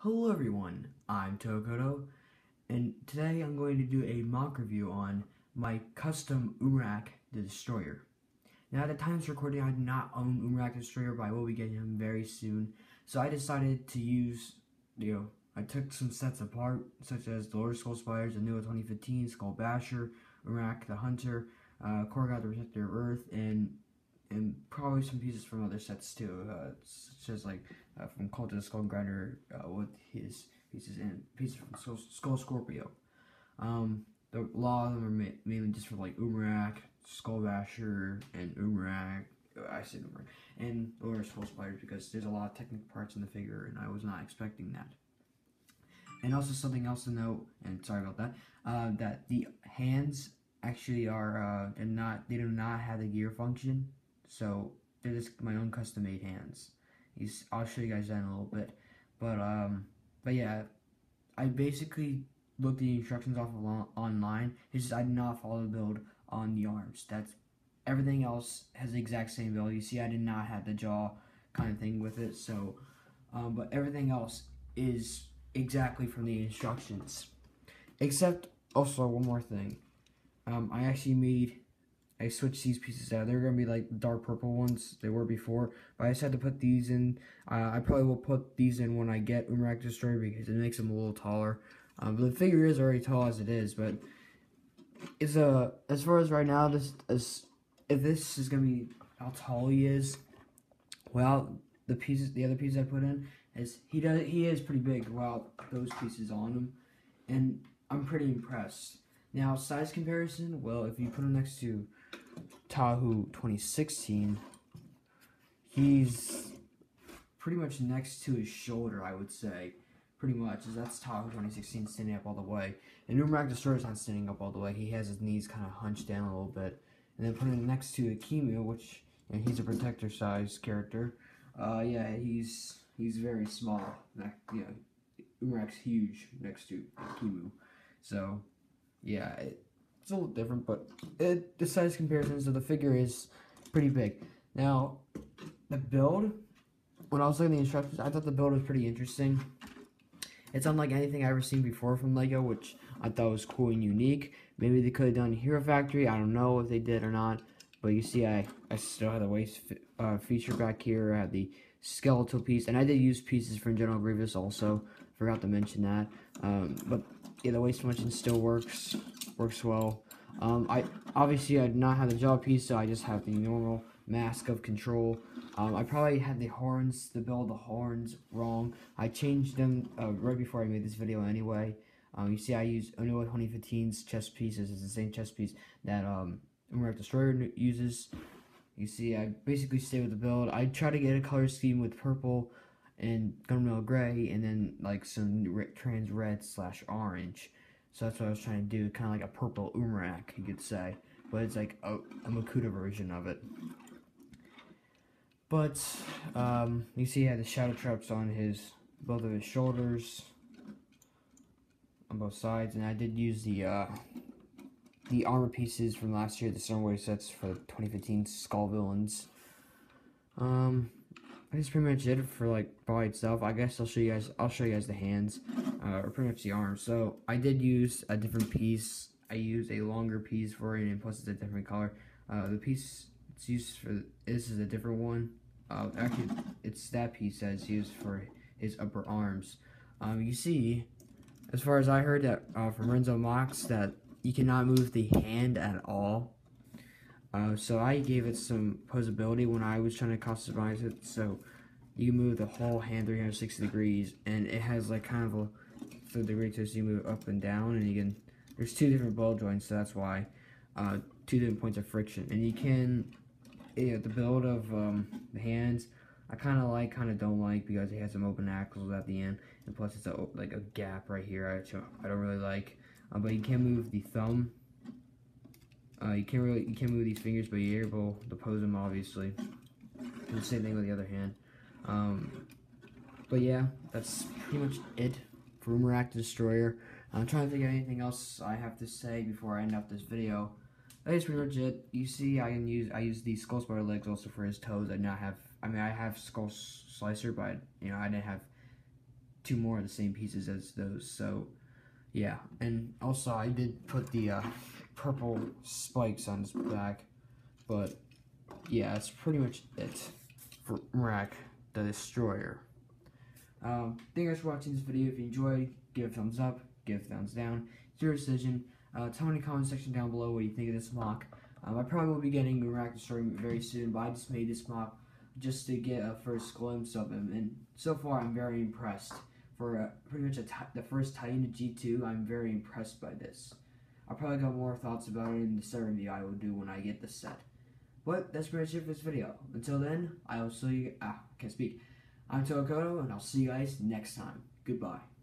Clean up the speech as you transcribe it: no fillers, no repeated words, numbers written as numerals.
Hello everyone, I'm Tokoto, and today I'm going to do a mock review on my custom Umarak the Destroyer. Now at the time of recording, I do not own Umarak the Destroyer, but I will be getting him very soon. So I decided to use, I took some sets apart, such as the Lord Skull Spiders, the new 2015, Skull Basher, Umarak the Hunter, Korgoth the Protector of Earth, and probably some pieces from other sets too, such as from Cult of the Skull Grinder with his pieces from Skull Scorpio. A lot of them are mainly just for like Umarak, Skull Basher, and Umarak. I said Umarak and Lord Skull Spiders because there's a lot of technical parts in the figure, and I was not expecting that. And also something else to note, and sorry about that, that the hands actually are they do not have the gear function. So they're just my own custom made hands. I'll show you guys that in a little bit. But yeah, I basically looked the instructions off of online. It's just I did not follow the build on the arms. That's everything else has the exact same build. You see, I did not have the jaw kind of thing with it. So, but everything else is exactly from the instructions. Except also one more thing. I switched these pieces out. They're going to be like dark purple ones they were before. But I just had to put these in. I probably will put these in when I get Umarak Destroyer because it makes them a little taller. But the figure is already tall as it is. But it's as far as right now, if this is going to be how tall he is, well, the other pieces I put in, he is pretty big without those pieces on him. And I'm pretty impressed. Now, size comparison, well, if you put him next to Tahu 2016, he's pretty much next to his shoulder, I would say. Pretty much, as that's Tahu 2016 standing up all the way. And Umarak Destroyer's not standing up all the way. He has his knees kind of hunched down a little bit. And then putting him next to Akimu, which he's a protector size character. Yeah, he's very small. Umarak's huge next to Akimu. So yeah, it's a little different, but the size comparisons of the figure is pretty big. Now, the build, when I was looking at the instructions, I thought the build was pretty interesting. It's unlike anything I've ever seen before from LEGO, which I thought was cool and unique. Maybe they could have done Hero Factory. I don't know if they did or not. But you see, I still have the waist feature back here. I have the skeletal piece, and I did use pieces from General Grievous also. Forgot to mention that. But yeah, the waist function still works well. I did not have the jaw piece, so I just have the normal mask of control. I probably had the horns wrong. I changed them right before I made this video anyway. You see, I used Uno 2015's chest pieces. It's the same chest piece that Umarak Destroyer uses. You see, I basically stay with the build. I try to get a color scheme with purple and gunmetal gray, and then like some trans red / orange. So that's what I was trying to do, kind of like a purple Umarak, you could say, but it's like a Makuta version of it. But you see, he had the shadow traps on both of his shoulders, on both sides, and I did use the armor pieces from last year, the Stormwave sets for 2015 Skull Villains. That's pretty much it for like body itself. I guess I'll show you guys the hands, or pretty much the arms. So I did use a different piece. I used a longer piece for it, and plus it's a different color. The piece it's used for this is a different one. Actually, it's that piece that's used for his upper arms. You see, as far as I heard that from Renzo Mox, that you cannot move the hand at all. So I gave it some posability when I was trying to customize it. So you can move the whole hand 360 degrees, and it has like kind of a 3 degree twist. You move up and down, and you can. There's 2 different ball joints, so that's why 2 different points of friction. And you can, the build of the hands, I kind of don't like because it has some open axles at the end, and plus it's like a gap right here. I don't really like. But you can move the thumb. You can't move these fingers, but you're able to pose them, obviously. And the same thing with the other hand. But yeah, that's pretty much it for Umarak the Destroyer. I'm trying to think of anything else I have to say before I end up this video. That is pretty much it. You see, I use the Skull Spider legs also for his toes. I have Skull Slicer, but I didn't have two more of the same pieces as those. So yeah, and also I did put the purple spikes on his back, but yeah, that's pretty much it for Umarak the Destroyer. Thank you guys for watching this video. If you enjoyed, give a thumbs up, give a thumbs down. It's your decision. Tell me in the comment section down below what you think of this MOC. I probably will be getting Umarak the Destroyer very soon, but I just made this MOC just to get a first glimpse of him, and so far I'm very impressed. For pretty much the first Titan to G2, I'm very impressed by this. I'll probably got more thoughts about it in the set review I will do when I get the set. But that's pretty much it for this video. Until then, I will see you. Can't speak. I'm Tokoto, and I'll see you guys next time. Goodbye.